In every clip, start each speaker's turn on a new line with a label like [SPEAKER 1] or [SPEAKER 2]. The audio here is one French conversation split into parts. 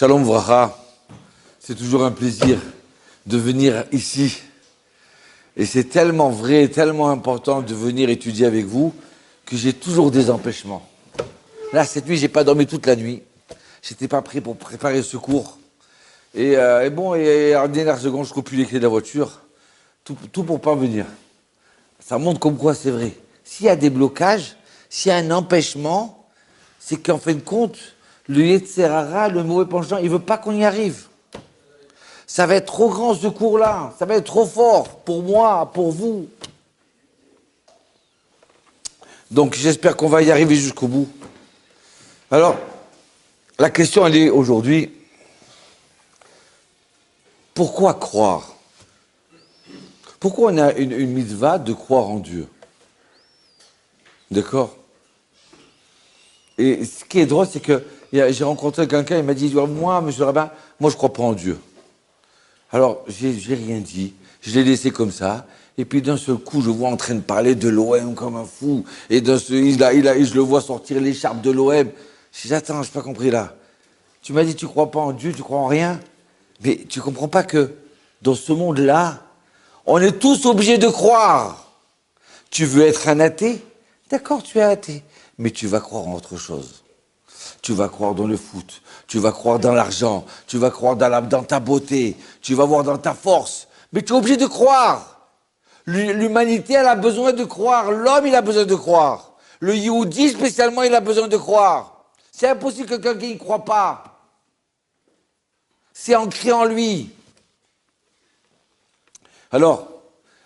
[SPEAKER 1] Shalom Vracha, c'est toujours un plaisir de venir ici. Et c'est tellement vrai, tellement important de venir étudier avec vous que j'ai toujours des empêchements. Là, cette nuit, j'ai pas dormi toute la nuit. J'étais pas prêt pour préparer ce cours. Et en dernière seconde, je coupe plus les clés de la voiture. Tout pour pas venir. Ça montre comme quoi c'est vrai. S'il y a des blocages, s'il y a un empêchement, c'est qu'en fin de compte, le Yetzer Hara, le mauvais penchant, il veut pas qu'on y arrive. Ça va être trop grand ce cours-là, ça va être trop fort pour moi, pour vous. Donc j'espère qu'on va y arriver jusqu'au bout. Alors, la question elle est aujourd'hui, pourquoi croire? Pourquoi on a une mitzvah de croire en Dieu? D'accord? Et ce qui est drôle, c'est que j'ai rencontré quelqu'un, il m'a dit, moi, monsieur le rabbin, moi je crois pas en Dieu. Alors, j'ai rien dit, je l'ai laissé comme ça, et puis d'un seul coup, je vois en train de parler de l'OM comme un fou, et je le vois sortir l'écharpe de l'OM. Je dis, attends, j'ai pas compris là. Tu m'as dit, tu crois pas en Dieu, tu crois en rien? Mais tu comprends pas que dans ce monde-là, on est tous obligés de croire. Tu veux être un athée? D'accord, tu es athée, mais tu vas croire en autre chose. Tu vas croire dans le foot, tu vas croire dans l'argent, tu vas croire dans ta beauté, tu vas voir dans ta force. Mais tu es obligé de croire. L'humanité, elle a besoin de croire. L'homme, il a besoin de croire. Le Yehudi, spécialement, il a besoin de croire. C'est impossible que quelqu'un n'y croit pas. C'est ancré en lui. Alors,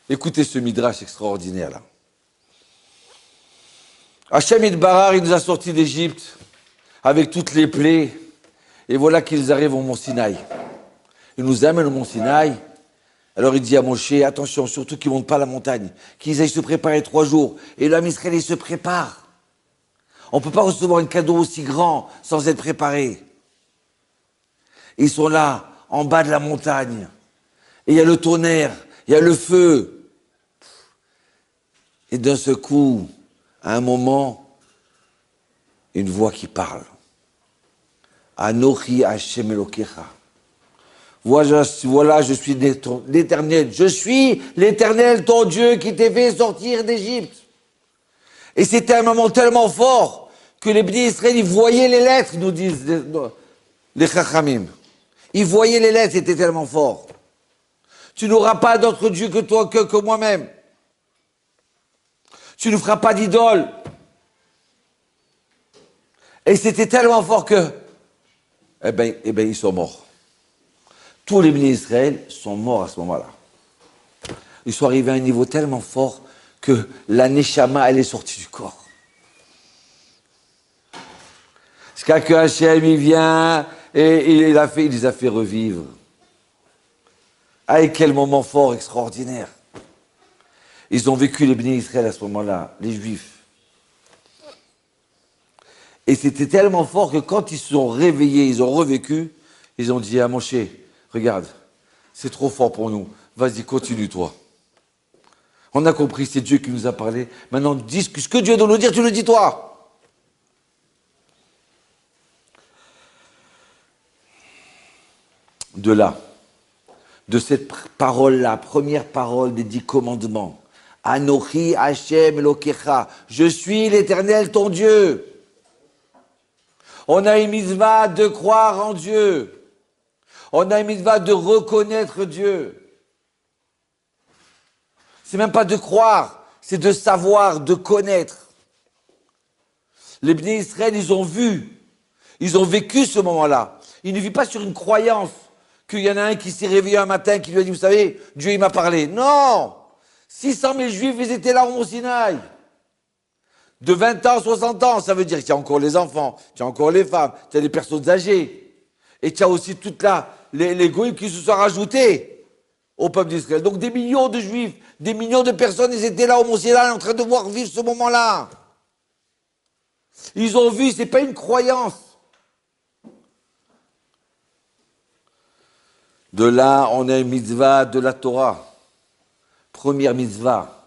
[SPEAKER 1] écoutez ce midrash extraordinaire là. Hachem Yitbarach, il nous a sortis d'Égypte avec toutes les plaies, et voilà qu'ils arrivent au mont Sinaï. Il nous amène au mont Sinaï. Alors il dit à Moshe, attention, surtout qu'ils ne montent pas la montagne, qu'ils aillent se préparer 3 jours. Et l'homme Israël, il se prépare. On ne peut pas recevoir un cadeau aussi grand sans être préparé. Ils sont là, en bas de la montagne. Et il y a le tonnerre, il y a le feu. Et d'un seul coup, à un moment, une voix qui parle. Anochi Hashem Elokecha. Voilà, je suis l'Éternel. Je suis l'Éternel, ton Dieu, qui t'ai fait sortir d'Égypte. Et c'était un moment tellement fort que les bénis Israël, ils voyaient les lettres, nous disent les Chachamim. Ils voyaient les lettres, c'était tellement fort. Tu n'auras pas d'autre Dieu que toi, que moi-même. Tu ne feras pas d'idole. Et c'était tellement fort que, eh ben, ils sont morts. Tous les bénis d'Israël sont morts à ce moment-là. Ils sont arrivés à un niveau tellement fort que la Neshama, elle est sortie du corps. Jusqu'à que Hachem, il vient et il les a fait revivre. Ah, et quel moment fort, extraordinaire. Ils ont vécu les bénis d'Israël à ce moment-là, les Juifs. Et c'était tellement fort que quand ils se sont réveillés, ils ont revécu, ils ont dit à Moshe, regarde, c'est trop fort pour nous, vas-y, continue toi. On a compris, c'est Dieu qui nous a parlé, maintenant dis ce que Dieu doit nous dire, tu le dis toi. De là, de cette parole-là, première parole des 10 commandements, Anochi Hashem Elokecha, je suis l'Éternel ton Dieu. On a une mitzvah de croire en Dieu. On a une mitzvah de reconnaître Dieu. C'est même pas de croire, c'est de savoir, de connaître. Les bénis Israël, ils ont vu, ils ont vécu ce moment-là. Ils ne vivent pas sur une croyance qu'il y en a un qui s'est réveillé un matin qui lui a dit, vous savez, Dieu il m'a parlé. Non, 600 000 Juifs, ils étaient là au Mont Sinaï. De 20 ans, 60 ans, ça veut dire qu'il y a encore les enfants, il y a encore les femmes, il y a les personnes âgées. Et il y a aussi toute les goïms qui se sont rajoutés au peuple d'Israël. Donc des millions de Juifs, des millions de personnes, ils étaient là au Mont Sinaï en train de voir vivre ce moment-là. Ils ont vu, c'est pas une croyance. De là, on a une mitzvah de la Torah. Première mitzvah.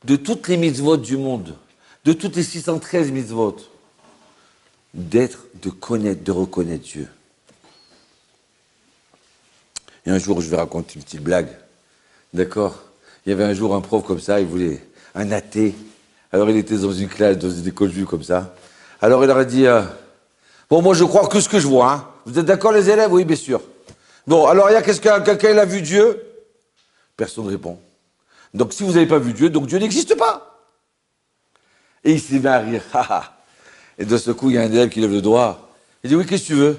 [SPEAKER 1] De toutes les mitzvot du monde. De toutes les 613 mitzvot, de connaître, de reconnaître Dieu. Et un jour, je vais raconter une petite blague. D'accord? Il y avait un jour un prof comme ça, il voulait un athée. Alors il était dans une classe, dans une école juive comme ça. Alors il leur a dit, bon, moi je crois que ce que je vois. Hein. Vous êtes d'accord les élèves? Oui, bien sûr. Bon, alors il y a quelqu'un il a vu Dieu? Personne ne répond. Donc si vous n'avez pas vu Dieu, donc Dieu n'existe pas. Et il s'est mis à rire. Et de ce coup, il y a un élève qui lève le doigt. Il dit, oui, qu'est-ce que tu veux?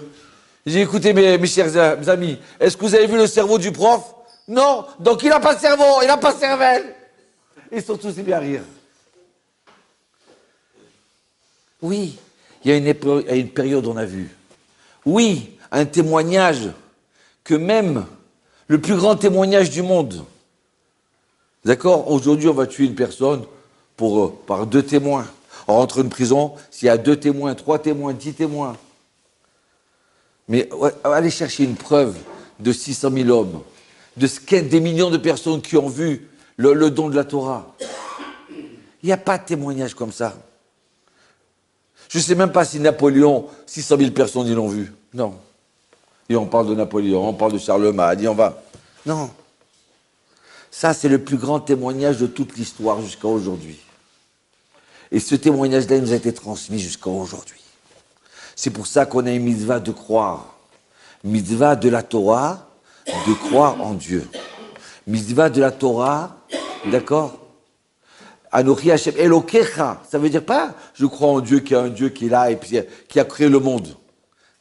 [SPEAKER 1] Il dit, écoutez mes chers amis, est-ce que vous avez vu le cerveau du prof? Non, donc il n'a pas de cerveau, il n'a pas de cervelle. Ils sont tous mis à rire. Oui, il y a une période, on a vu. Oui, un témoignage que même le plus grand témoignage du monde. D'accord? Aujourd'hui, on va tuer une personne par 2 témoins. On rentre une prison, s'il y a 2 témoins, 3 témoins, 10 témoins. Mais allez chercher une preuve de 600 000 hommes, des millions de personnes qui ont vu le don de la Torah. Il n'y a pas de témoignage comme ça. Je ne sais même pas si Napoléon, 600 000 personnes, ils l'ont vu. Non. Et on parle de Napoléon, on parle de Charlemagne, on va. Non. Ça, c'est le plus grand témoignage de toute l'histoire jusqu'à aujourd'hui. Et ce témoignage-là, il nous a été transmis jusqu'à aujourd'hui. C'est pour ça qu'on a une mitzvah de croire. Mitzvah de la Torah, de croire en Dieu. Mitzvah de la Torah, d'accord? Anochi Hashem Elokecha, ça veut dire pas je crois en Dieu, qu'il y a un Dieu qui est là et puis qui a créé le monde.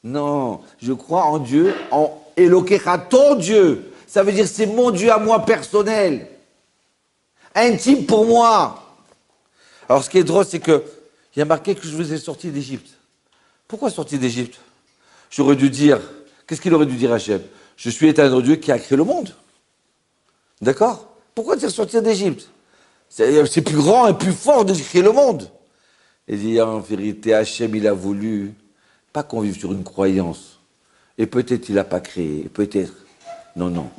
[SPEAKER 1] Non, je crois en Dieu, en Elokecha, ton Dieu. Ça veut dire c'est mon Dieu à moi personnel, intime pour moi. Alors ce qui est drôle, c'est que il y a marqué que je vous ai sorti d'Égypte. Pourquoi sorti d'Égypte? J'aurais dû dire, qu'est-ce qu'il aurait dû dire Hachem? Je suis l'éternel Dieu qui a créé le monde. D'accord? Pourquoi dire sortir d'Égypte? C'est plus grand et plus fort de créer le monde. Et dit, en vérité, Hachem, il a voulu pas qu'on vive sur une croyance. Et peut-être il n'a pas créé, peut-être. Non, non.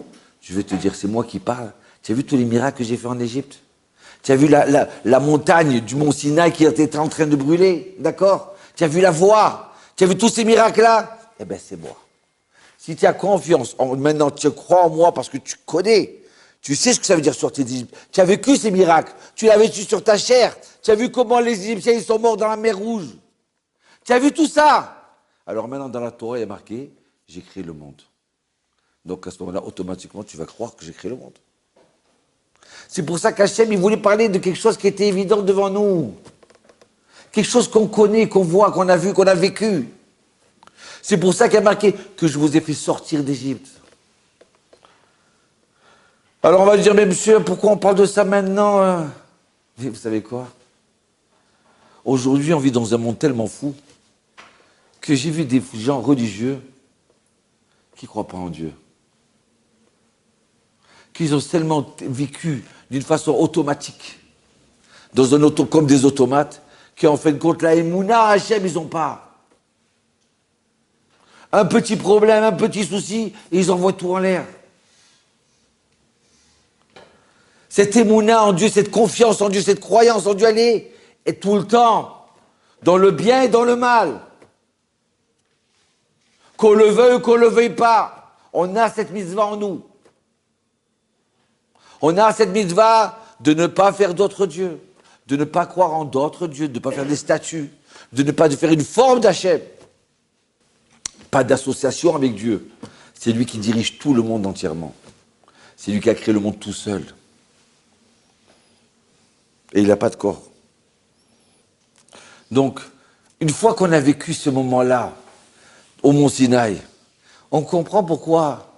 [SPEAKER 1] Je vais te dire, c'est moi qui parle. Tu as vu tous les miracles que j'ai fait en Égypte? Tu as vu la montagne du mont Sinaï qui était en train de brûler? D'accord? Tu as vu la voie? Tu as vu tous ces miracles-là? Eh bien, c'est moi. Si tu as confiance, maintenant tu crois en moi parce que tu connais. Tu sais ce que ça veut dire sortir d'Égypte. Tu as vécu ces miracles. Tu l'as vécu sur ta chair. Tu as vu comment les Égyptiens ils sont morts dans la mer Rouge. Tu as vu tout ça. Alors maintenant, dans la Torah, il y a marqué, j'ai créé le monde. Donc à ce moment-là, automatiquement, tu vas croire que j'ai créé le monde. C'est pour ça qu'Hachem, il voulait parler de quelque chose qui était évident devant nous. Quelque chose qu'on connaît, qu'on voit, qu'on a vu, qu'on a vécu. C'est pour ça qu'il y a marqué que je vous ai fait sortir d'Égypte. Alors on va dire, mais monsieur, pourquoi on parle de ça maintenant? Mais vous savez quoi? Aujourd'hui, on vit dans un monde tellement fou que j'ai vu des gens religieux qui ne croient pas en Dieu. Qu'ils ont tellement vécu d'une façon automatique, comme des automates, qu'en fin de compte, la Emouna, Hachem, ils n'ont pas. Un petit problème, un petit souci, et ils envoient tout en l'air. Cette émouna en Dieu, cette confiance en Dieu, cette croyance en Dieu, elle est tout le temps, dans le bien et dans le mal. Qu'on le veuille ou qu'on ne le veuille pas, on a cette mitzvah en nous. On a cette mitzvah de ne pas faire d'autres dieux, de ne pas croire en d'autres dieux, de ne pas faire des statues, de ne pas faire une forme d'Hachem. Pas d'association avec Dieu. C'est lui qui dirige tout le monde entièrement. C'est lui qui a créé le monde tout seul. Et il n'a pas de corps. Donc, une fois qu'on a vécu ce moment-là, au Mont Sinaï, on comprend pourquoi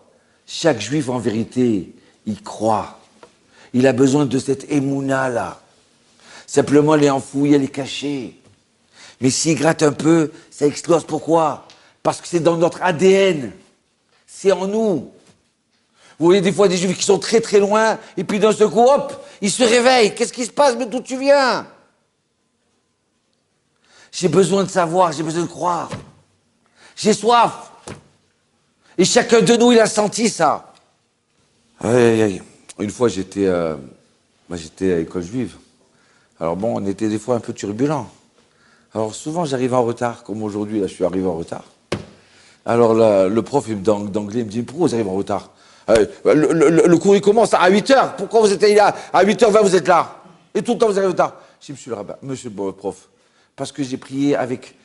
[SPEAKER 1] chaque juif, en vérité, il croit. Il a besoin de cette émouna-là. Simplement, elle est enfouie, elle est cachée. Mais s'il gratte un peu, ça explose. Pourquoi? Parce que c'est dans notre ADN. C'est en nous. Vous voyez des fois des juifs qui sont très très loin, et puis d'un seul coup, hop, ils se réveillent. Qu'est-ce qui se passe? Mais d'où tu viens? J'ai besoin de savoir, j'ai besoin de croire. J'ai soif. Et chacun de nous, il a senti ça. Aïe, aïe, aïe. Une fois, j'étais à l'école juive. Alors bon, on était des fois un peu turbulents. Alors souvent, j'arrive en retard, comme aujourd'hui, là, je suis arrivé en retard. Alors là, le prof d'anglais me dit, pourquoi vous arrivez en retard? Le cours, il commence à 8h. Pourquoi vous êtes là? À 8h20, vous êtes là. Et tout le temps, vous arrivez tard. Je dis, monsieur le rabbin, monsieur le prof, parce que j'ai prié avec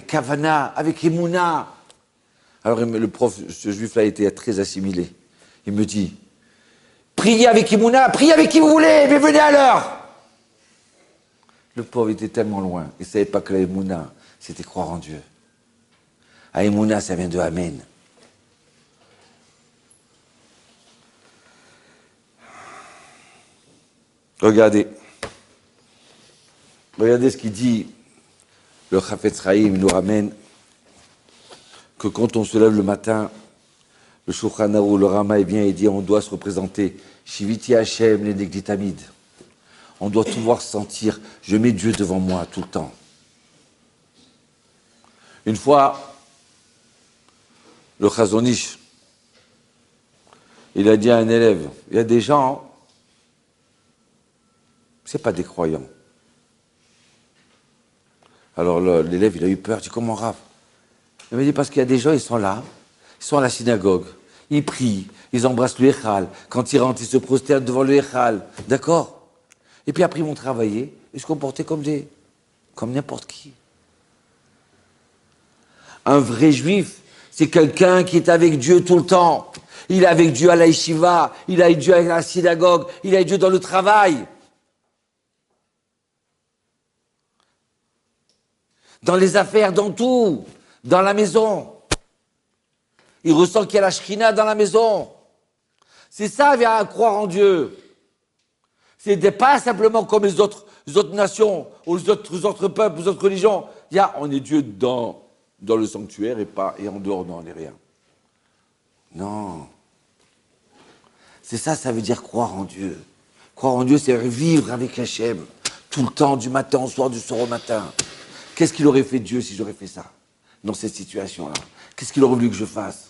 [SPEAKER 1] Kavana, avec Emouna. Alors le prof, ce juif-là, était très assimilé. Il me dit, priez avec Emouna, priez avec qui vous voulez, mais venez à l'heure. Le pauvre était tellement loin, il ne savait pas que la Emouna, c'était croire en Dieu. À Emouna, ça vient de Amen. Regardez ce qu'il dit, le Chafetz Chaim, il nous ramène que quand on se lève le matin, le Shulchan Aruch, le Rama, vient et dit on doit se représenter Shiviti Hashem, les Negditamid. On doit pouvoir sentir, je mets Dieu devant moi tout le temps. Une fois, le Chazon Ish, il a dit à un élève, il y a des gens, c'est pas des croyants. Alors l'élève, il a eu peur, il dit comment Rav? Il m'a dit parce qu'il y a des gens, ils sont là, ils sont à la synagogue, ils prient, ils embrassent le Echal, quand ils rentrent, ils se prosternent devant le Echal, d'accord? Et puis après, ils vont travailler et se comporter comme n'importe qui. Un vrai juif, c'est quelqu'un qui est avec Dieu tout le temps. Il est avec Dieu à la yeshiva, il est avec Dieu à la synagogue, il est avec Dieu dans le travail. Dans les affaires, dans tout, dans la maison. Il ressent qu'il y a la Shrina dans la maison. C'est ça, à croire en Dieu. Ce n'est pas simplement comme les autres nations, ou les autres peuples, les autres religions. On est Dieu dans le sanctuaire et en dehors, non, on n'est rien. Non. C'est ça, ça veut dire croire en Dieu. Croire en Dieu, c'est vivre avec Hachem, tout le temps, du matin au soir, du soir au matin. Qu'est-ce qu'il aurait fait Dieu si j'aurais fait ça, dans cette situation-là? Qu'est-ce qu'il aurait voulu que je fasse?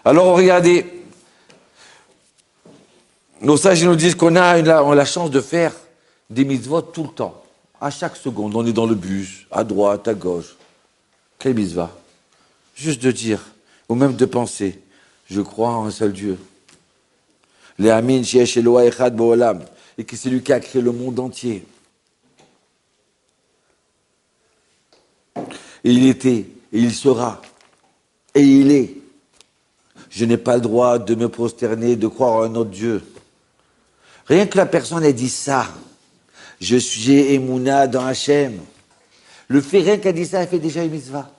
[SPEAKER 1] Alors, regardez, nos sages nous disent qu'on a la chance de faire des mitzvot tout le temps. À chaque seconde, on est dans le bus, à droite, à gauche. Quelle mitzvah? Juste de dire, ou même de penser, je crois en un seul Dieu. Le Amin sheyesh Eloah echad bo'olam, et que c'est lui qui a créé le monde entier. Et il était, et il sera, et il est. Je n'ai pas le droit de me prosterner, de croire en un autre Dieu. Rien que la personne ait dit ça, j'ai Emouna dans Hachem. Le fait, rien qu'elle dit ça, elle fait déjà une mitzvah.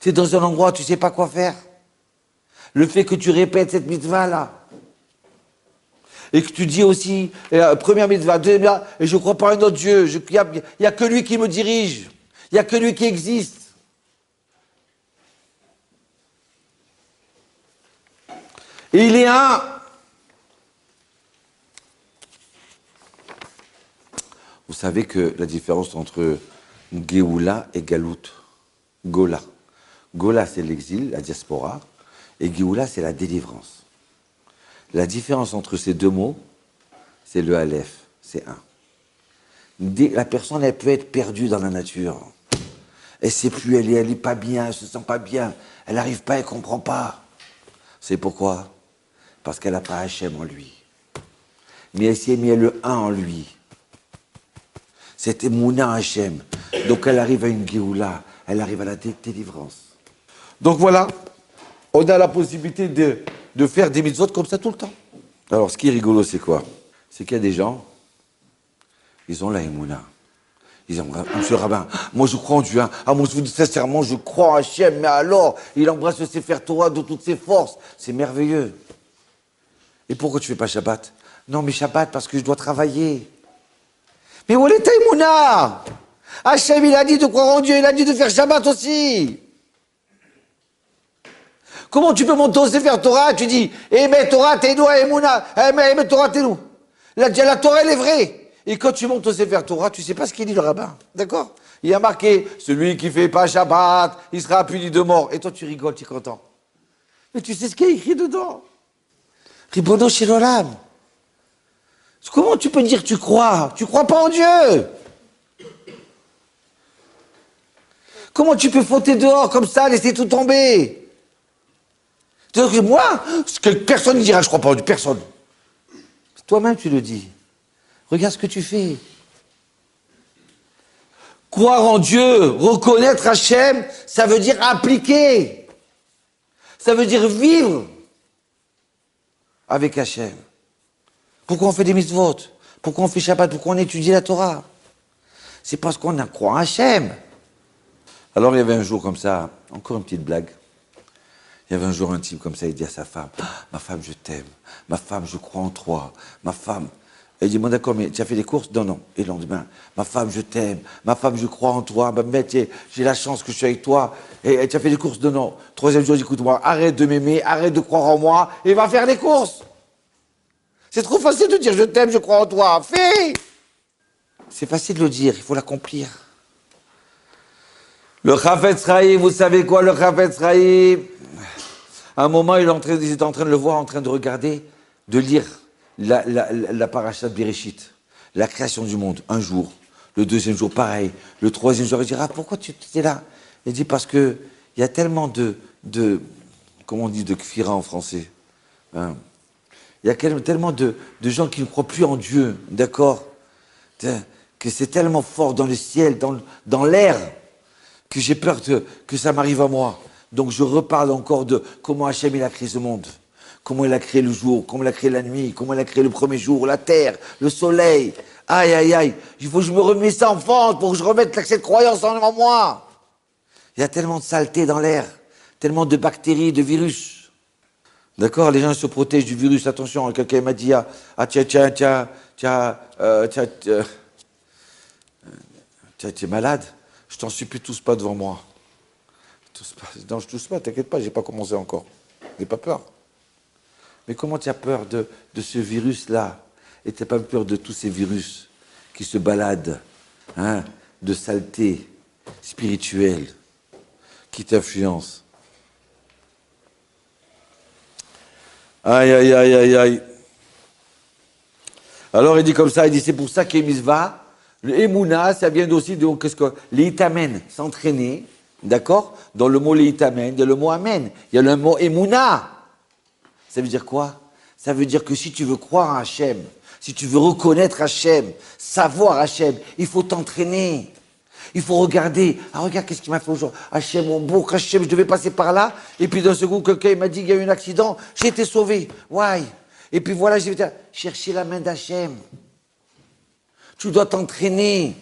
[SPEAKER 1] Tu es dans un endroit où tu ne sais pas quoi faire. Le fait que tu répètes cette mitzvah-là, et que tu dis aussi, première mitzvah, deuxième mitzvah, et je ne crois pas à un autre Dieu, il n'y a que lui qui me dirige, il n'y a que lui qui existe. Et il est un. Vous savez que la différence entre Géoula et Galout, Gola. Gola, c'est l'exil, la diaspora, et Géoula, c'est la délivrance. La différence entre ces deux mots, c'est le Aleph, c'est un. La personne, elle peut être perdue dans la nature. Elle ne sait plus, elle n'est pas bien, elle ne se sent pas bien, elle n'arrive pas, elle ne comprend pas. C'est pourquoi? Parce qu'elle n'a pas Hachem en lui. Mais elle s'est mis le un en lui. C'était Mouna Hachem. Donc elle arrive à une Géoula, elle arrive à la délivrance. Donc voilà, on a la possibilité de faire des mitzvot comme ça tout le temps. Alors ce qui est rigolo, c'est quoi? C'est qu'il y a des gens, ils ont la Emouna. Ils disent, monsieur le rabbin, moi je crois en Dieu. Hein. Ah, moi je vous dis sincèrement, je crois en Hachem, mais alors, il embrasse le Sefer Torah de toutes ses forces. C'est merveilleux. Et pourquoi tu fais pas Shabbat? Non, mais Shabbat, parce que je dois travailler. Mais où est ta Emouna? Hachem, il a dit de croire en Dieu, il a dit de faire Shabbat aussi. Comment tu peux monter au Sefer Torah? Tu dis, mais Torah, t'es nous, Emouna. Mais Torah, t'es nous. La Torah, elle est vraie. Et quand tu montes au Sefer Torah, tu sais pas ce qu'il dit le rabbin. D'accord? Il y a marqué, celui qui fait pas Shabbat, il sera puni de mort. Et toi, tu rigoles, tu es content. Mais tu sais ce qu'il y a écrit dedans? Ribono shel olam. Comment tu peux dire que tu crois? Tu crois pas en Dieu. Comment tu peux fauter dehors comme ça, laisser tout tomber? Donc moi, ce que personne ne dira, je crois pas en Dieu, personne. Toi-même, tu le dis. Regarde ce que tu fais. Croire en Dieu, reconnaître Hachem, ça veut dire appliquer. Ça veut dire vivre avec Hachem. Pourquoi on fait des mitzvot? Pourquoi on fait Shabbat? Pourquoi on étudie la Torah? C'est parce qu'on a croit en Hachem. Alors il y avait un jour comme ça, encore une petite blague. Il y avait un jour un type comme ça, il dit à sa femme, ma femme, je t'aime. Ma femme, je crois en toi. Ma femme. Et il dit, bon d'accord, mais tu as fait des courses? Non, non. Et le lendemain, ma femme, je t'aime. Ma femme, je crois en toi. Ma mère, j'ai la chance que je suis avec toi. Et tu as fait des courses? Non, non. Troisième jour, écoute-moi, arrête de m'aimer, arrête de croire en moi et va faire des courses. C'est trop facile de dire, je t'aime, je crois en toi. Fais! C'est facile de le dire, il faut l'accomplir. Le Chafetz Chaim, vous savez quoi, le Chafetz Chaim? À un moment, ils étaient en train de le voir, en train de regarder, de lire la paracha de Bereshit, la création du monde, un jour. Le deuxième jour, pareil. Le troisième jour, il dit, ah, pourquoi tu étais là? Il dit, parce que il y a tellement comment on dit, de kfira en français. Hein? Il y a tellement de gens qui ne croient plus en Dieu, d'accord? Que c'est tellement fort dans le ciel, dans l'air, que j'ai peur que ça m'arrive à moi. Donc je reparle encore de comment Hachem il a créé ce monde. Comment il a créé le jour, comment il a créé la nuit, comment il a créé le premier jour, la terre, le soleil. Aïe, aïe, aïe. Il faut que je me remette ça en force pour que je remette cette croyance en moi. Il y a tellement de saleté dans l'air, tellement de bactéries, de virus. D'accord? Les gens se protègent du virus. Attention, quelqu'un m'a dit, tu es malade? Je t'en supplie, tousse pas devant moi. Non, je tousse pas, t'inquiète pas, j'ai pas commencé encore. N'aie pas peur. Mais comment tu as peur de ce virus-là? Et tu n'as pas peur de tous ces virus qui se baladent, hein, de saleté spirituelle, qui t'influencent? Aïe, aïe, aïe, aïe, aïe. Alors il dit comme ça, il dit c'est pour ça qu'il y a mitzvah. Le Emouna, ça vient aussi de l'itamen, s'entraîner, d'accord? Dans le mot l'itamen, il y a le mot amen, il y a le mot Emouna. Ça veut dire quoi? Ça veut dire que si tu veux croire à Hachem, si tu veux reconnaître Hachem, savoir Hachem, il faut t'entraîner. Il faut regarder. Ah, regarde, qu'est-ce qu'il m'a fait aujourd'hui? Hachem, mon beau Hachem, je devais passer par là. Et puis d'un second, quelqu'un m'a dit qu'il y a eu un accident. J'ai été sauvé. Why? Et puis voilà, j'ai chercher la main d'Hachem. Tu dois t'entraîner.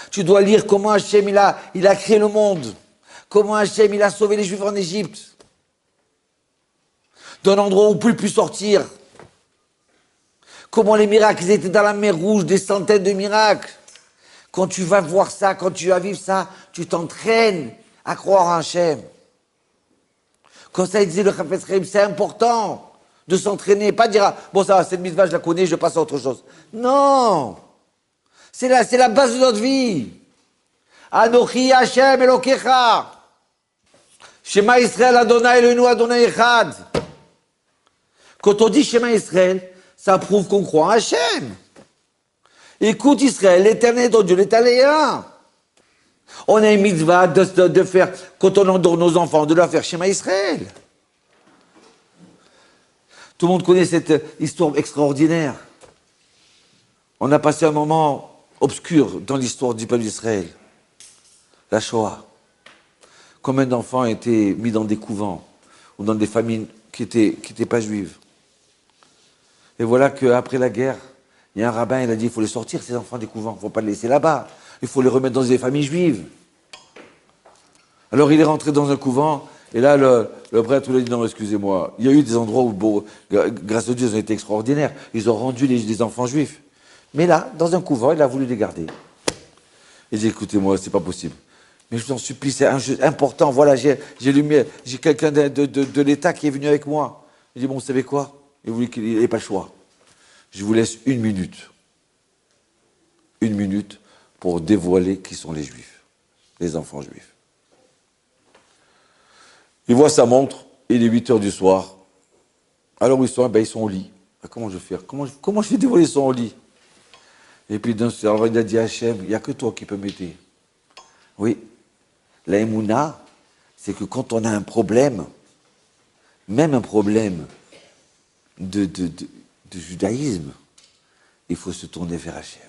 [SPEAKER 1] Tu dois lire comment Hachem il a créé le monde. Comment Hachem il a sauvé les Juifs en Égypte. D'un endroit où on ne pouvait plus sortir. Comment les miracles, ils étaient dans la mer Rouge, des centaines de miracles. Quand tu vas voir ça, quand tu vas vivre ça, tu t'entraînes à croire en Hachem. Comme ça, il disait le Chafetz Chaim, c'est important de s'entraîner, pas dire, bon ça va, cette mitzvah, je la connais, je passe à autre chose. Non! C'est la base de notre vie. Anochi Hachem Elokecha. Shema Israël Adonai Eloheinu Adonai Echad. Quand on dit Shema Israël, ça prouve qu'on croit en Hachem. Écoute Israël, l'éternel ton Dieu, l'éternel est un. On a une mitzvah de faire, quand on endort nos enfants, de leur faire Shema Israël. Tout le monde connaît cette histoire extraordinaire. On a passé un moment obscur dans l'histoire du peuple d'Israël. La Shoah. Combien d'enfants étaient mis dans des couvents ou dans des familles qui étaient pas juives. Et voilà qu'après la guerre, il y a un rabbin, il a dit, il faut les sortir, ces enfants des couvents, il ne faut pas les laisser là-bas, il faut les remettre dans des familles juives. Alors il est rentré dans un couvent, et là le prêtre lui a dit, non, excusez-moi, il y a eu des endroits où, bon, grâce à Dieu, ils ont été extraordinaires, ils ont rendu les enfants juifs. Mais là, dans un couvent, il a voulu les garder. Il dit, écoutez-moi, c'est pas possible. Mais je vous en supplie, c'est important, voilà, j'ai quelqu'un de l'État qui est venu avec moi. Il dit, bon, vous savez quoi? Il voulait qu'il n'ait pas le choix. Je vous laisse 1 minute. 1 minute pour dévoiler qui sont les Juifs, les enfants juifs. Il voit sa montre, il est 8 heures du soir. Alors où ils sont? Ben, ils sont au lit. Ben, comment je vais faire? Comment je vais dévoiler son au lit? Et puis alors il a dit à Hachem, il n'y a que toi qui peux m'aider. Oui, la Emouna, c'est que quand on a un problème, même un problème de judaïsme, il faut se tourner vers Hachem.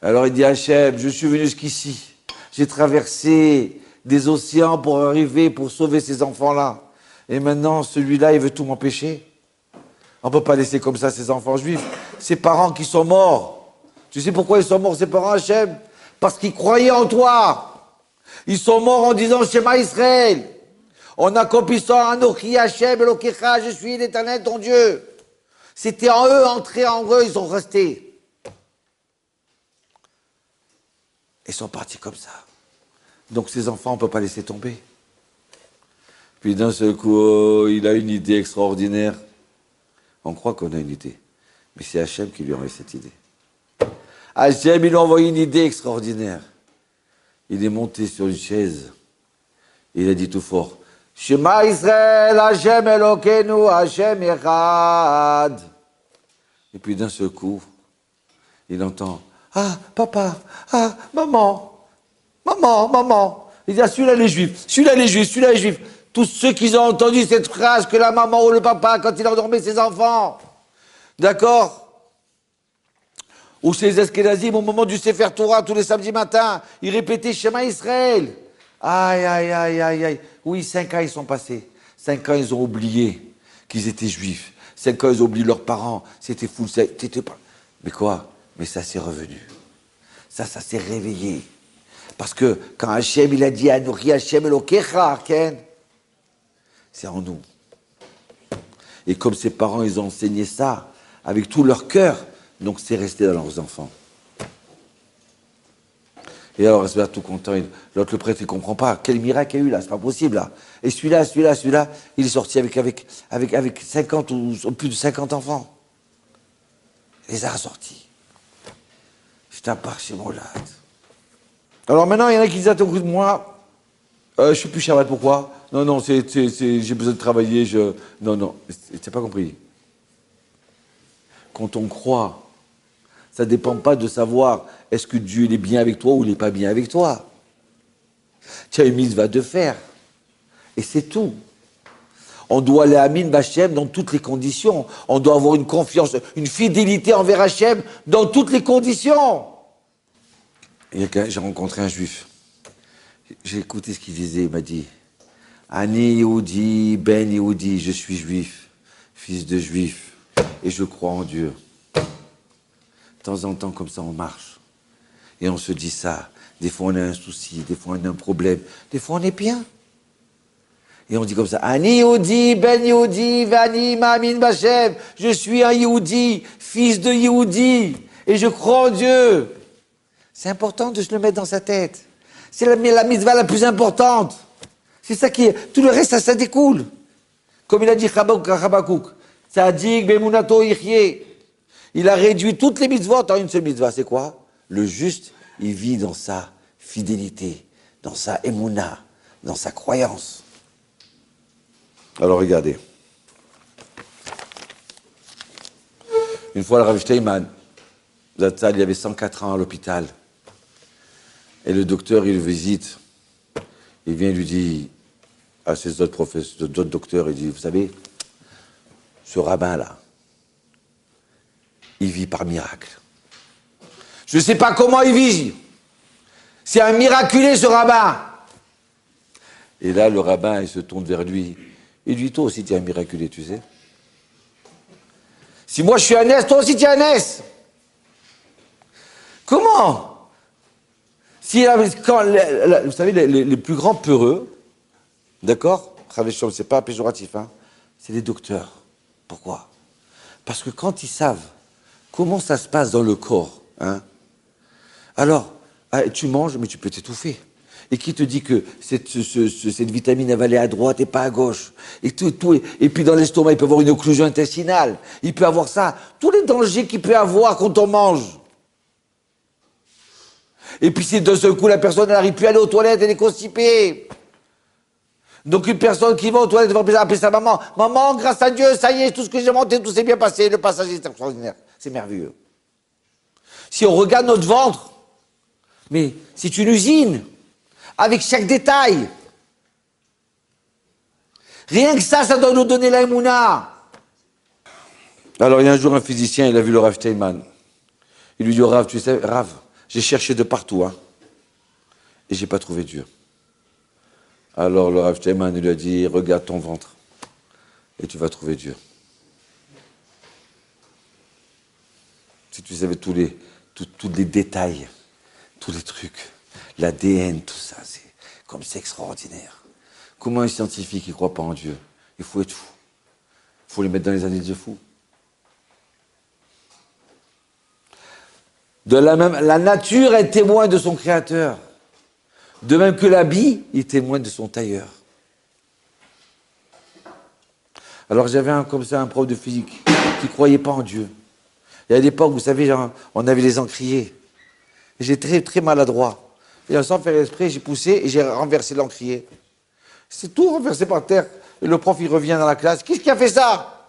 [SPEAKER 1] Alors il dit Hachem, je suis venu jusqu'ici, j'ai traversé des océans pour arriver, pour sauver ces enfants-là. Et maintenant, celui-là, il veut tout m'empêcher. On ne peut pas laisser comme ça ces enfants juifs. Ces parents qui sont morts. Tu sais pourquoi ils sont morts, ces parents, Hachem? Parce qu'ils croyaient en toi. Ils sont morts en disant Shema Israël. En accomplissant Anochi Hachem Elokecha, je suis l'Éternel ton Dieu. C'était en eux, entré en eux, ils sont restés. Ils sont partis comme ça. Donc ces enfants, on ne peut pas laisser tomber. Puis d'un seul coup, il a une idée extraordinaire. On croit qu'on a une idée. Mais c'est Hachem qui lui a envoyé cette idée. Hachem, il lui a envoyé une idée extraordinaire. Il est monté sur une chaise. Et il a dit tout fort, Shema Israël, Hachem Elokeinu, Hachem Echad. Et puis d'un seul coup, il entend, ah, papa, ah, maman, maman, maman. Il dit, ah, celui-là les juifs, celui-là les juifs, celui-là les juifs. Tous ceux qui ont entendu cette phrase que la maman ou le papa, quand il endormait ses enfants, d'accord? Ou chez les Ashkénazim, au moment du Sefer Torah, tous les samedis matins, ils répétaient Shema Israël. Aïe, aïe, aïe, aïe, aïe. Oui, 5 ans ils sont passés. 5 ans ils ont oublié qu'ils étaient juifs. 5 ans ils ont oublié leurs parents. C'était fou, c'était pas. Mais quoi? Mais ça s'est revenu. Ça s'est réveillé. Parce que quand Hachem, il a dit Anochi Hachem Elokecha, Ken, c'est en nous. Et comme ses parents, ils ont enseigné ça avec tout leur cœur, donc c'est resté dans leurs enfants. Et alors, il se tout content. L'autre, le prêtre, il ne comprend pas. Quel miracle il y a eu là? C'est pas possible là. Et celui-là, il est sorti avec 50 ou plus de 50 enfants. Il les a ressortis. Je t'appartiens chez mon lad. Alors maintenant, il y en a qui disent à côté de moi, je suis plus Shabbat, pourquoi? Non, j'ai besoin de travailler, Non, t'as pas compris. Quand on croit, ça ne dépend pas de savoir est-ce que Dieu il est bien avec toi ou il n'est pas bien avec toi. Tu as une mitzvah de faire. Et c'est tout. On doit aller à Amin Hachem dans toutes les conditions. On doit avoir une confiance, une fidélité envers Hachem dans toutes les conditions. J'ai rencontré un juif. J'ai écouté ce qu'il disait. Il m'a dit Ani Yehudi, Ben Yehudi, je suis juif, fils de juif, et je crois en Dieu. De temps en temps, comme ça, on marche. Et on se dit ça. Des fois, on a un souci, des fois, on a un problème, des fois, on est bien. Et on dit comme ça, Ani Yehudi, Ben Yehudi, Vani Ma'amin B'Hashem. Je suis un Yehudi, fils de Yehudi, et je crois en Dieu. C'est important de se le mettre dans sa tête. C'est la mitzvah la plus importante. C'est ça qui est. Tout le reste, ça découle. Comme il a dit Habakkuk, Tzadik be'emunato yichye. Il a réduit toutes les mitzvot en une seule mitzvah. C'est quoi? Le juste, il vit dans sa fidélité, dans sa émouna, dans sa croyance. Alors regardez. Une fois, le Rav Steinman, Zatzal, il avait 104 ans à l'hôpital. Et le docteur, il le visite. Il vient lui dire à ses autres professeurs, d'autres docteurs, il dit, vous savez, ce rabbin-là, il vit par miracle. Je ne sais pas comment il vit. C'est un miraculé, ce rabbin. Et là, le rabbin, il se tourne vers lui. Il lui dit, toi aussi, tu es un miraculé, tu sais. Si moi, je suis un S, toi aussi, tu es un S. Comment? Si, vous savez, les plus grands peureux, d'accord? C'est pas péjoratif, hein? C'est les docteurs. Pourquoi? Parce que quand ils savent comment ça se passe dans le corps, hein? Alors, tu manges, mais tu peux t'étouffer. Et qui te dit que cette vitamine, elle va aller à droite et pas à gauche? Et puis dans l'estomac, il peut avoir une occlusion intestinale. Il peut avoir ça. Tous les dangers qu'il peut avoir quand on mange. Et puis si d'un seul coup, la personne n'arrive plus à aller aux toilettes, elle est constipée. Donc une personne qui va aux toilettes va appeler sa maman. Maman, grâce à Dieu, ça y est, tout ce que j'ai monté, tout s'est bien passé. Le passage est extraordinaire. C'est merveilleux. Si on regarde notre ventre, mais c'est une usine, avec chaque détail. Rien que ça doit nous donner la émouna. Alors, il y a un jour un physicien, il a vu le Rav Steinman. Il lui dit au Rav, tu sais, Rav, j'ai cherché de partout, hein, et j'ai pas trouvé Dieu. Alors le Rav Steinman lui a dit, regarde ton ventre, et tu vas trouver Dieu. Si tu savais tous les détails, tous les trucs, l'ADN, tout ça, c'est comme c'est extraordinaire. Comment un scientifique ne croit pas en Dieu? Il faut être fou. Il faut les mettre dans les années de fou. De la même, la nature est témoin de son créateur. De même que l'habit est témoin de son tailleur. Alors j'avais comme ça un prof de physique qui ne croyait pas en Dieu. Et à l'époque, vous savez, genre, on avait les encriers. J'étais très, très maladroit. Et sans faire exprès, j'ai poussé et j'ai renversé l'encrier. C'est tout renversé par terre. Et le prof, il revient dans la classe. Qu'est-ce qui a fait ça?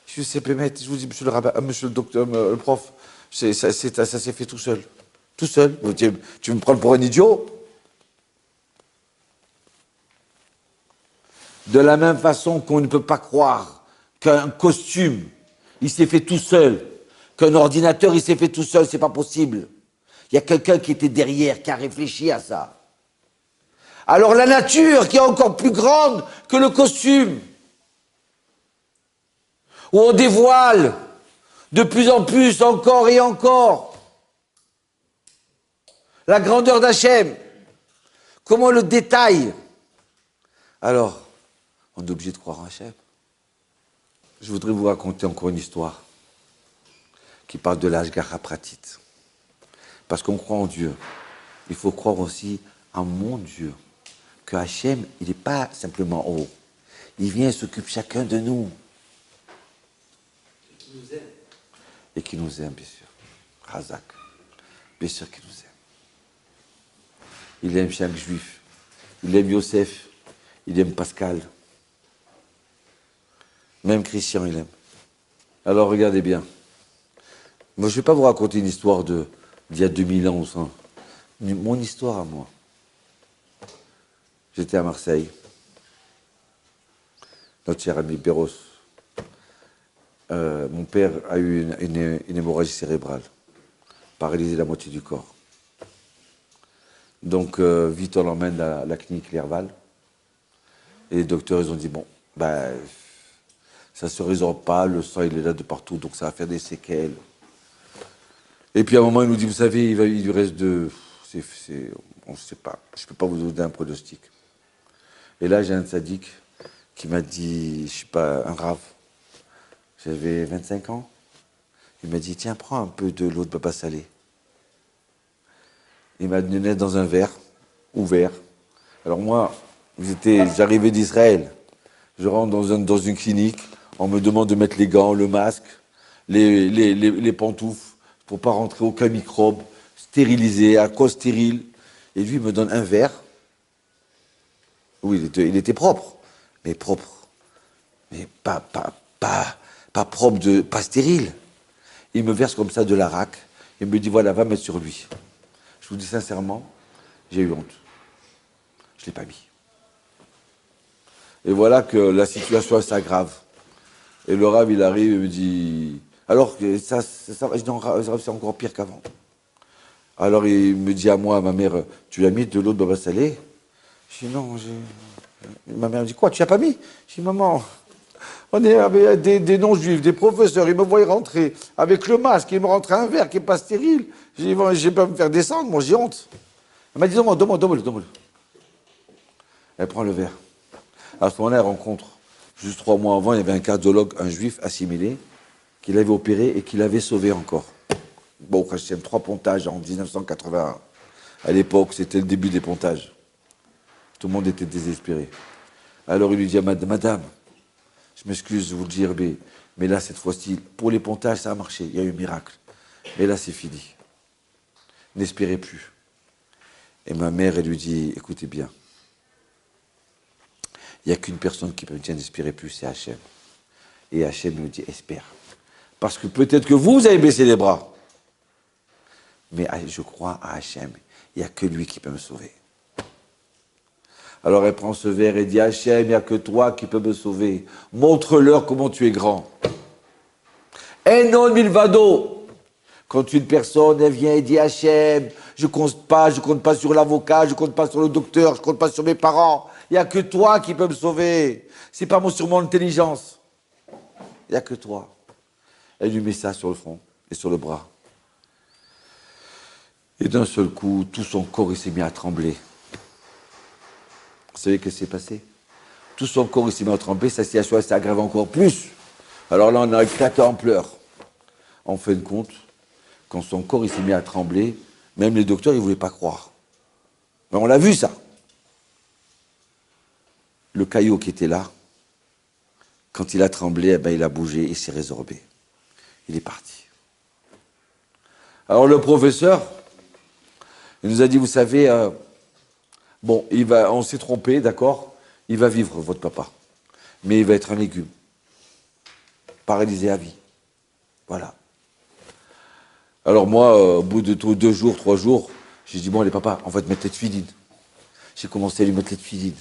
[SPEAKER 1] Je sais pas, maître. Je vous dis, monsieur le rabbin, monsieur le docteur, le prof, ça s'est fait tout seul. Tout seul. Tu me prends pour un idiot? De la même façon qu'on ne peut pas croire qu'un costume, il s'est fait tout seul, qu'un ordinateur, il s'est fait tout seul, c'est pas possible. Il y a quelqu'un qui était derrière, qui a réfléchi à ça. Alors la nature, qui est encore plus grande que le costume, où on dévoile de plus en plus, encore et encore, la grandeur d'Hachem, comment le détail. Alors, on est obligé de croire en Hachem. Je voudrais vous raconter encore une histoire qui parle de l'Ashgacha Pratit. Parce qu'on croit en Dieu. Il faut croire aussi en mon Dieu. Que Hachem, il n'est pas simplement haut. Il vient et s'occupe chacun de nous. Et qui nous aime. Et qui nous aime, bien sûr. Razak. Bien sûr qu'il nous aime. Il aime chaque juif. Il aime Yosef. Il aime Pascal. Même Christian, il aime. Alors, regardez bien. Moi, je ne vais pas vous raconter une histoire d'il y a 2000 ans ou ça. Mon histoire à moi. J'étais à Marseille. Notre cher ami Perros. Mon père a eu une hémorragie cérébrale. Paralysé la moitié du corps. Donc, vite, on l'emmène à la clinique Lerval. Et les docteurs, ils ont dit, bon, ben, ça ne se résorbe pas, le sang, il est là de partout, donc ça va faire des séquelles. Et puis, à un moment, il nous dit, vous savez, il lui reste on ne sait pas, je ne peux pas vous donner un pronostic. Et là, j'ai un tzaddik qui m'a dit, je ne sais pas, un rave, j'avais 25 ans. Il m'a dit, tiens, prends un peu de l'eau de Baba Salé. Il m'a donné dans un verre, ouvert. Alors moi, j'arrivais d'Israël. Je rentre dans une clinique, on me demande de mettre les gants, le masque, les pantoufles, pour pas rentrer aucun microbe, stérilisé, à cause stérile. Et lui, il me donne un verre. Oui, il était propre, mais propre. Mais pas propre, pas stérile. Il me verse comme ça de l'arak. Il me dit, voilà, va mettre sur lui. Je vous dis sincèrement, j'ai eu honte. Je ne l'ai pas mis. Et voilà que la situation s'aggrave. Et le Rav, il arrive et me dit... Alors que je dis, non, c'est encore pire qu'avant. Alors il me dit à moi, à ma mère, tu l'as mis de l'eau de Baba Salé? Je dis, non, ma mère me dit, quoi, tu l'as pas mis? Je dis, maman, on est avec des non-juifs, des professeurs, ils me voient rentrer avec le masque, ils me rentrent un verre qui n'est pas stérile. Je dis, bon, je vais pas me faire descendre, moi j'ai honte. Elle m'a dit, donne-moi. Elle prend le verre. À ce moment-là, elle rencontre, juste 3 mois avant, il y avait un cardiologue, un juif assimilé, qui l'avait opéré et qui l'avait sauvé encore. Bon, Hachem, 3 pontages en 1981. À l'époque, c'était le début des pontages. Tout le monde était désespéré. Alors il lui dit à madame, je m'excuse de vous le dire, mais là, cette fois-ci, pour les pontages, ça a marché, il y a eu un miracle. Mais là, c'est fini. N'espérez plus. Et ma mère, elle lui dit, écoutez bien, il n'y a qu'une personne qui peut me dire n'espérez plus, c'est Hachem. Et Hachem me dit, espère. Parce que peut-être que vous avez baissé les bras. Mais je crois à Hachem. Il n'y a que lui qui peut me sauver. Alors elle prend ce verre et dit, Hachem, il n'y a que toi qui peux me sauver. Montre-leur comment tu es grand. Enon milvado. Quand une personne, elle vient et dit, Hachem, je compte pas sur l'avocat, je compte pas sur le docteur, je compte pas sur mes parents. Il n'y a que toi qui peux me sauver. C'est pas sur mon intelligence. Il n'y a que toi. Elle lui met ça sur le front et sur le bras. Et d'un seul coup, tout son corps il s'est mis à trembler. Vous savez ce qui s'est passé? Tout son corps il s'est mis à trembler, sa situation s'est aggravée encore plus. Alors là, on a éclaté en pleurs. En fin de compte, quand son corps il s'est mis à trembler, même les docteurs, ils ne voulaient pas croire. Mais on l'a vu ça. Le caillot qui était là, quand il a tremblé, eh ben, il a bougé, il s'est résorbé. Il est parti. Alors le professeur, il nous a dit, vous savez, bon, on s'est trompé, d'accord, il va vivre, votre papa. Mais il va être un légume. Paralysé à vie. Voilà. Alors moi, au bout de 2 jours, 3 jours, j'ai dit, bon, allez, papa, on va te mettre les tefilines. J'ai commencé à lui mettre les tefilines.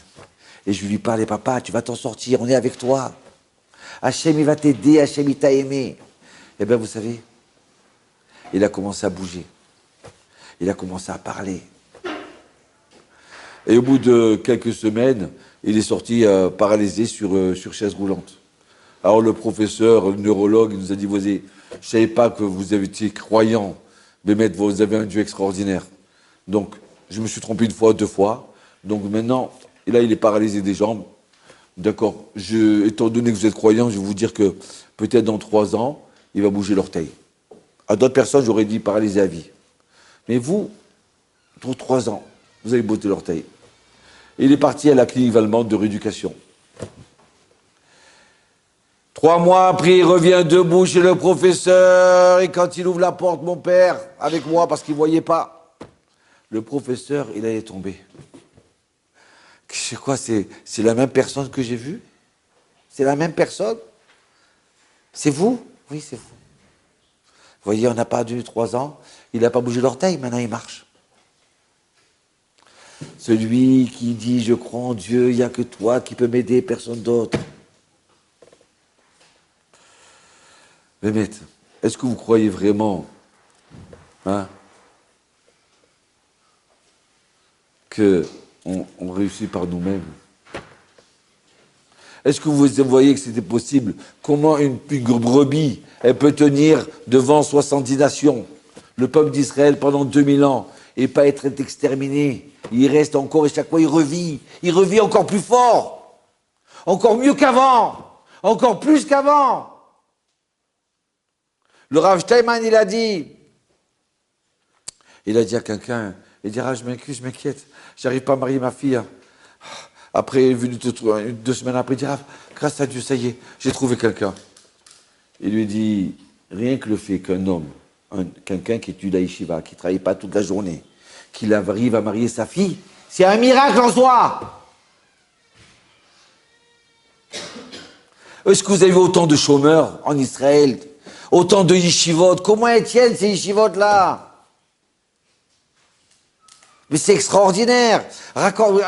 [SPEAKER 1] Et je lui parlais, papa, tu vas t'en sortir, on est avec toi. Hachem, il va t'aider, Hachem, il t'a aimé. Eh bien, vous savez, il a commencé à bouger. Il a commencé à parler. Et au bout de quelques semaines, il est sorti paralysé sur chaise roulante. Alors le professeur, le neurologue, il nous a dit, je ne savais pas que vous avez été croyant, mais maître, vous avez un Dieu extraordinaire. Donc, je me suis trompé 1 fois, 2 fois. Donc maintenant, là, il est paralysé des jambes. D'accord. Étant donné que vous êtes croyant, je vais vous dire que peut-être dans 3 ans, il va bouger l'orteil. À d'autres personnes, j'aurais dit paralysé à vie. Mais vous, pour 3 ans, vous allez bouger l'orteil. Il est parti à la clinique Valmont de rééducation. 3 mois après, il revient debout chez le professeur, et quand il ouvre la porte, mon père, avec moi, parce qu'il ne voyait pas, le professeur, il allait tomber. C'est quoi, c'est la même personne que j'ai vue? C'est la même personne? C'est vous? Oui, c'est vous. Vous voyez, on n'a pas 2, 3 ans, il n'a pas bougé l'orteil, maintenant il marche. Celui qui dit, je crois en Dieu, il n'y a que toi qui peux m'aider, personne d'autre. Mais maître, est-ce que vous croyez vraiment qu'on réussit par nous-mêmes? Est-ce que vous voyez que c'était possible? Comment une brebis, elle peut tenir devant 70 nations, le peuple d'Israël pendant 2000 ans, et pas être exterminé? Il reste encore, et chaque fois il revit encore plus fort, encore mieux qu'avant, encore plus qu'avant. Le Rav Steinman, il a dit à quelqu'un, il dit, ah, je m'inquiète, j'arrive pas à marier ma fille. Après, il est venu 2 semaines après, il dit, ah, grâce à Dieu, ça y est, j'ai trouvé quelqu'un. Il lui dit, rien que le fait qu'un homme, quelqu'un qui étudie à Yeshiva, qui ne travaille pas toute la journée, qu'il arrive à marier sa fille, c'est un miracle en soi. Est-ce que vous avez autant de chômeurs en Israël? Autant de yeshivot. Comment elles tiennent ces yeshivot-là? Mais c'est extraordinaire.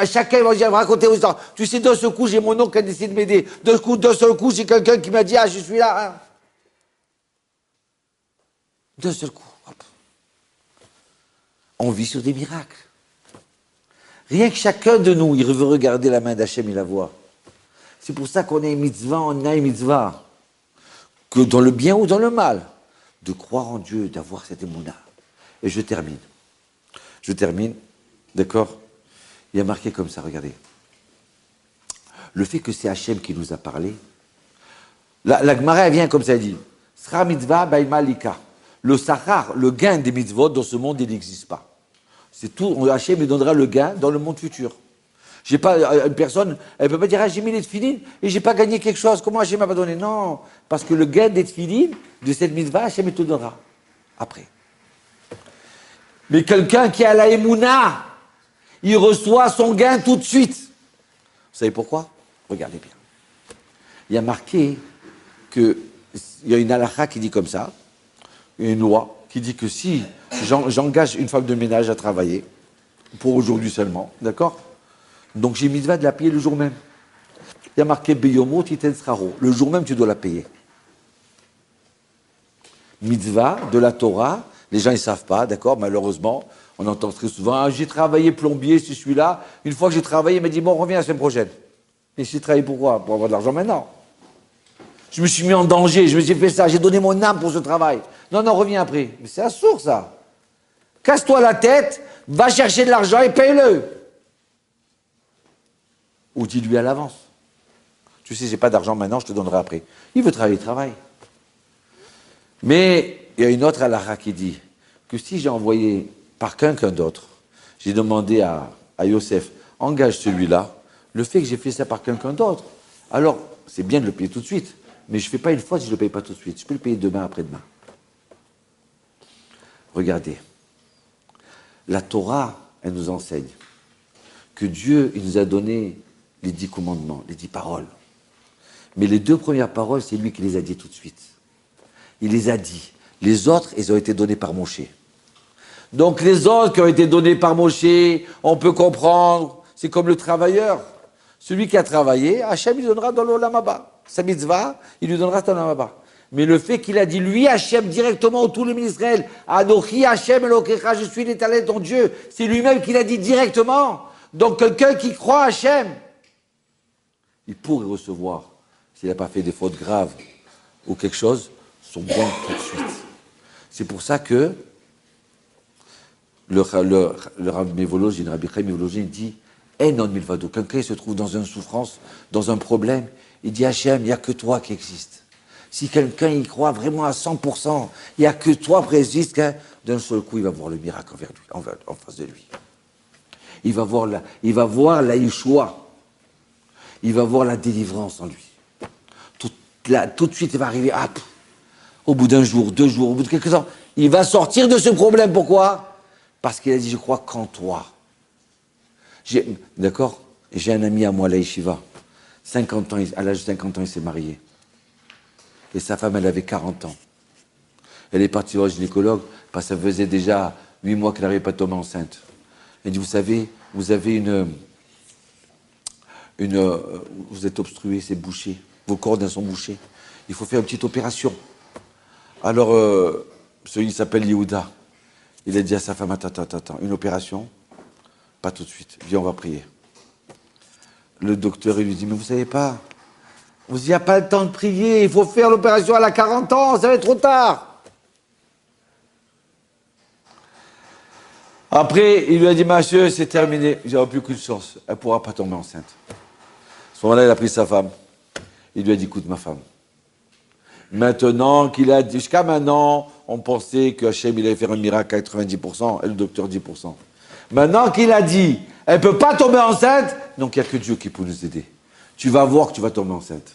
[SPEAKER 1] Chacun va raconter aux histoires. Tu sais, d'un seul coup, j'ai mon oncle qui a décidé de m'aider. D'un seul coup, j'ai quelqu'un qui m'a dit, ah, je suis là. Hein. D'un seul coup. Hop. On vit sur des miracles. Rien que chacun de nous, il veut regarder la main d'Hachem et la voir. C'est pour ça qu'on est mitzvah, on a une mitzvah. Que dans le bien ou dans le mal, de croire en Dieu, d'avoir cette émouna. Et je termine, d'accord? Il y a marqué comme ça, regardez. Le fait que c'est Hachem qui nous a parlé, la Gemara vient comme ça, elle dit, Sra mitzvah baïma lika. Le sachar, le gain des mitzvot dans ce monde, il n'existe pas. C'est tout, Hachem lui donnera le gain dans le monde futur. J'ai pas, une personne, elle ne peut pas dire, ah, j'ai mis les tefilines et j'ai pas gagné quelque chose. Comment Hachem m'a pas donné? Non, parce que le gain des tefilines, de cette mitzvah, Hachem te donnera. Après. Mais quelqu'un qui a la émouna, il reçoit son gain tout de suite. Vous savez pourquoi? Regardez bien. Il y a marqué qu'il y a une halakha qui dit comme ça, une loi qui dit que si j'engage une femme de ménage à travailler, pour aujourd'hui seulement, d'accord? Donc j'ai mitzvah de la payer le jour même. Il y a marqué Beyomo Titen Sraro. Le jour même, tu dois la payer. Mitzvah de la Torah, les gens ils ne savent pas, d'accord, malheureusement, on entend très souvent, ah, j'ai travaillé plombier, je suis là, une fois que j'ai travaillé, il m'a dit, bon, reviens la semaine prochaine. Et j'ai travaillé pourquoi? Pour avoir de l'argent maintenant. Je me suis mis en danger, je me suis fait ça, j'ai donné mon âme pour ce travail. Non, non, reviens après. Mais c'est absurde ça. Casse-toi la tête, va chercher de l'argent et paye-le. Ou dis-lui à l'avance. Tu sais, j'ai pas d'argent maintenant, je te donnerai après. Il veut travailler, il travaille. Mais il y a une autre halakha qui dit que si j'ai envoyé par quelqu'un d'autre, j'ai demandé à Yosef, engage celui-là, le fait que j'ai fait ça par quelqu'un d'autre, alors c'est bien de le payer tout de suite, mais je ne fais pas une fois si je ne le paye pas tout de suite. Je peux le payer demain, après-demain. Regardez, la Torah, elle nous enseigne que Dieu, il nous a donné les 10 commandements, les 10 paroles. Mais les 2 premières paroles, c'est lui qui les a dit tout de suite. Il les a dit. Les autres, ils ont été donnés par Moshe. Donc les autres qui ont été donnés par Moshe, on peut comprendre, c'est comme le travailleur. Celui qui a travaillé, Hachem lui donnera dans l'Olam Haba. Sa mitzvah, il lui donnera dans l'Olam Haba. Mais le fait qu'il a dit, lui, Hachem, directement, tout le ministère, Anochi Hachem Elokecha, je suis l'Éternel ton Dieu, c'est lui-même qui l'a dit directement. Donc quelqu'un qui croit à Hachem, il pourrait recevoir, s'il n'a pas fait des fautes graves ou quelque chose, son bien tout de suite. C'est pour ça que le Rav Mevologine, Rabbi Chaim Mevologine dit Enon milvado. Quelqu'un se trouve dans une souffrance, dans un problème, il dit Hachem, il n'y a que toi qui existe. Si quelqu'un y croit vraiment à 100%, il n'y a que toi qui existe, d'un seul coup, il va voir le miracle envers lui, en face de lui. Il va voir la Yeshua. Il va voir la délivrance en lui. Tout de suite, il va arriver, au bout d'un jour, 2 jours, au bout de quelques temps, il va sortir de ce problème. Pourquoi? Parce qu'il a dit, je crois qu'en toi. D'accord? J'ai un ami à moi, la Yeshiva. 50 ans, à l'âge de 50 ans, il s'est marié. Et sa femme, elle avait 40 ans. Elle est partie au gynécologue parce que ça faisait déjà 8 mois qu'elle n'arrivait pas à tomber enceinte. Elle dit, vous savez, vous avez vous êtes obstrué, c'est bouché. Vos cordes sont bouchées. Il faut faire une petite opération. Alors, celui qui s'appelle Yehuda, il a dit à sa femme, attends, une opération? Pas tout de suite, viens, on va prier. Le docteur, il lui dit, mais vous savez pas, il n'y a pas le temps de prier, il faut faire l'opération à 40 ans, ça va être trop tard. Après, il lui a dit, monsieur, c'est terminé, j'aurai plus qu'une chance, elle ne pourra pas tomber enceinte. À ce moment-là, il a pris sa femme. Il lui a dit, écoute ma femme, maintenant qu'il a dit, jusqu'à maintenant, on pensait que Hachem, il allait faire un miracle à 90%, et le docteur 10%. Maintenant qu'il a dit, elle ne peut pas tomber enceinte, donc il n'y a que Dieu qui peut nous aider. Tu vas voir que tu vas tomber enceinte.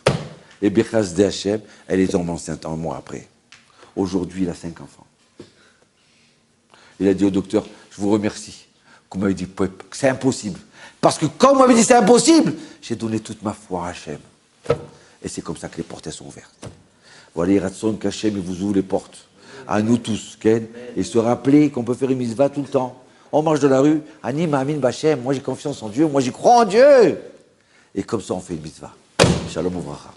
[SPEAKER 1] Et Bechaz de Hachem, elle est tombée enceinte un mois après. Aujourd'hui, il a 5 enfants. Il a dit au docteur, je vous remercie, qu'on m'avait dit que c'est impossible. Parce que quand on m'avait dit c'est impossible, j'ai donné toute ma foi à Hachem. Et c'est comme ça que les portes sont ouvertes. Voilà, il ratson qu'Hachem vous ouvre les portes. À nous tous, Ken, et se rappeler qu'on peut faire une mitzvah tout le temps. On marche de la rue, Anim, Amin, Bachem, moi j'ai confiance en Dieu, moi j'y crois en Dieu. Et comme ça on fait une mitzvah. Shalom Ouvracha.